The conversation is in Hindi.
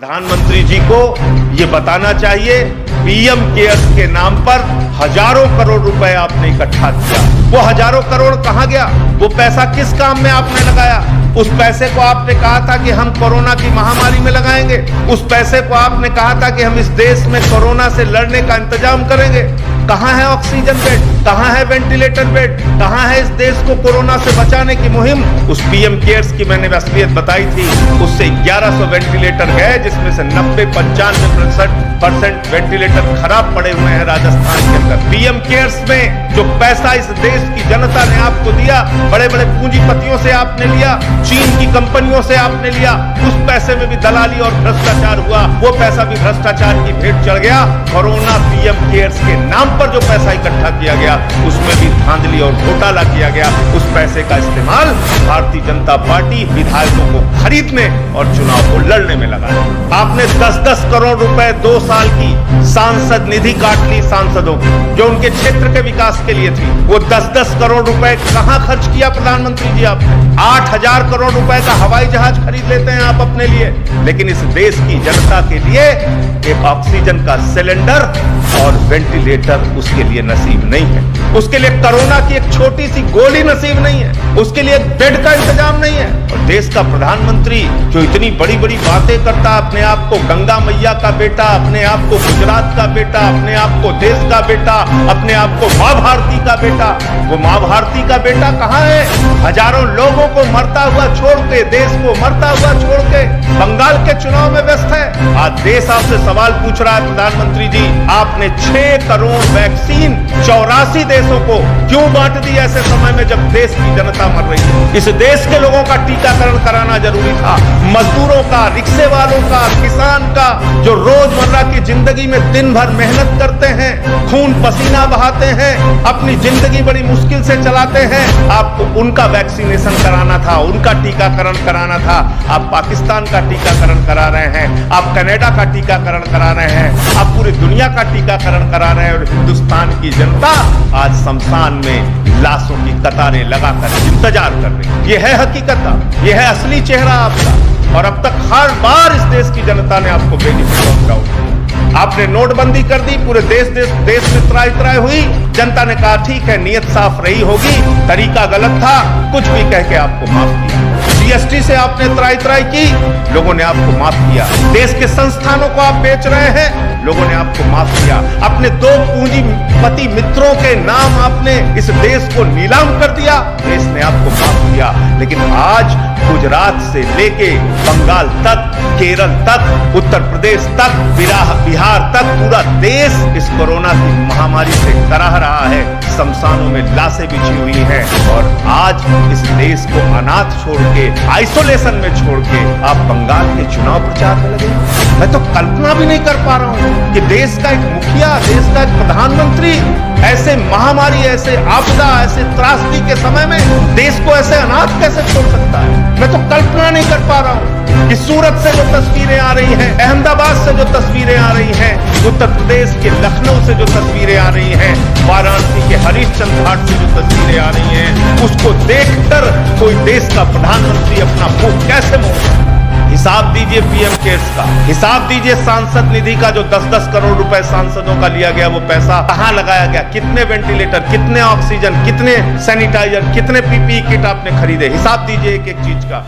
प्रधानमंत्री जी को ये बताना चाहिए, पीएम केयर्स के नाम पर हजारों करोड़ रुपए आपने इकट्ठा किया। वो हजारों करोड़ कहां गया? वो पैसा किस काम में आपने लगाया? उस पैसे को आपने कहा था कि हम कोरोना की महामारी में लगाएंगे। उस पैसे को आपने कहा था कि हम इस देश में कोरोना से लड़ने का इंतजाम करेंगे। कहां है ऑक्सीजन बेड? कहां है वेंटिलेटर बेड? कहां है इस देश को कोरोना से बचाने की मुहिम? उस पीएम केयर्स की मैंने असलियत बताई थी, उससे 1100 वेंटिलेटर गए, जिसमें से 90-95% वेंटिलेटर खराब पड़े हुए हैं राजस्थान के अंदर। पीएम केयर्स में जो पैसा इस देश की जनता ने आपको दिया, बड़े बड़े पूंजीपतियों से आपने लिया, चीन की कंपनियों से आपने लिया, उस पैसे में भी दलाली और भ्रष्टाचार हुआ। वो पैसा भी भ्रष्टाचार की भेंट चढ़ गया। कोरोना पीएम केयर्स के नाम पर जो पैसा इकट्ठा किया गया, उसमें भी धांधली और घोटाला किया गया। उस पैसे का इस्तेमाल भारतीय जनता पार्टी विधायकों को खरीदने और चुनाव को लड़ने में लगाया। आपने 10-10 करोड़ रुपए 2 साल की सांसद निधि काट ली सांसदों की, जो उनके क्षेत्र के विकास के लिए थी। वो 10-10 करोड़ रुपए कहां खर्च किया प्रधानमंत्री जी? आपने 8000 करोड़ रुपए का हवाई जहाज खरीद लेते हैं आप अपने लिए, लेकिन इस देश की जनता के लिए एक ऑक्सीजन का सिलेंडर और वेंटिलेटर उसके लिए नसीब नहीं है। उसके लिए कोरोना की एक छोटी सी गोली नसीब नहीं है। उसके लिए बेड का इंतजाम नहीं है। और देश का प्रधानमंत्री जो इतनी बड़ी बड़ी बातें करता, अपने आप को गंगा मैया का बेटा, अपने आप को गुजरात का बेटा, अपने आप को देश का बेटा, अपने आप को मां भारती का बेटा, वो मां भारती का बेटा कहां है? हजारों लोगों को मरता हुआ छोड़ के, देश को मरता हुआ छोड़ के बंगाल के चुनाव में व्यस्त है। आज देश आपसे सवाल पूछ रहा है, प्रधानमंत्री जी, आपने 6 करोड़ वैक्सीन 84 देशों को क्यों बांट दी ऐसे समय में जब देश की जनता मर रही है? इस देश के लोगों का टीकाकरण कराना जरूरी था। मजदूरों का, रिक्शे वालों का, किसान का, जो रोजमर्रा की जिंदगी में दिन भर मेहनत करते हैं, खून पसीना बहाते हैं, अपनी जिंदगी बड़ी मुश्किल से चलाते हैं, आपको उनका वैक्सीनेशन कराना था, उनका टीकाकरण कराना था। आप पाकिस्तान का टीकाकरण करा रहे हैं, आप कनाडा का टीकाकरण करा रहे हैं, आप पूरी दुनिया का टीकाकरण करा रहे हैं, और हिंदुस्तान की जनता आज शमशान में लाशों की कतारें लगाकर इंतजार कर रही है। ये है हकीकत, ये है असली चेहरा आपका। और अब तक हर बार इस देश की जनता ने आपको बेनिफिट पहुंचाया। आपने नोटबंदी कर दी, पूरे देश में त्राई हुई। जनता ने कहा ठीक है, नीयत साफ रही होगी, तरीका गलत था, कुछ भी कह के आपको माफ किया। जीएसटी से आपने त्राई की, लोगों ने आपको माफ किया। देश के संस्थानों को आप बेच रहे हैं, लोगों ने आपको माफ किया। अपने 2 पूंजीपति मित्रों के नाम आपने इस देश को नीलाम कर दिया, देश ने आपको माफ किया। लेकिन आज गुजरात से लेके बंगाल तक, केरल तक, उत्तर प्रदेश तक, बिहार तक पूरा देश इस कोरोना की महामारी से कराह रहा है। शमशानों में लाशें बिछी हुई हैं, और आज इस देश को अनाथ छोड़ के, आइसोलेशन में छोड़ के आप बंगाल के चुनाव प्रचार में लगे। मैं तो कल्पना भी नहीं कर पा रहा हूं कि देश का एक मुखिया, देश का एक प्रधानमंत्री ऐसे महामारी, ऐसे आपदा, ऐसे त्रासदी के समय में देश को ऐसे अनाथ कैसे छोड़ सकता है? मैं तो कल्पना नहीं कर पा रहा हूं कि सूरत से जो तस्वीरें आ रही हैं, अहमदाबाद से जो तस्वीरें आ रही हैं, उत्तर प्रदेश के लखनऊ से जो तस्वीरें आ रही हैं, वाराणसी के हरिश्चंद्र घाट से जो तस्वीरें आ रही हैं, उसको देखकर कोई देश का प्रधानमंत्री अपना मुंह कैसे मोड़ता है? हिसाब दीजिए पीएम केयर्स का, हिसाब दीजिए सांसद निधि का, जो 10-10 करोड़ रुपए सांसदों का लिया गया, वो पैसा कहां लगाया गया? कितने वेंटिलेटर, कितने ऑक्सीजन, कितने सैनिटाइजर, कितने पीपीई किट आपने खरीदे? हिसाब दीजिए एक एक चीज का।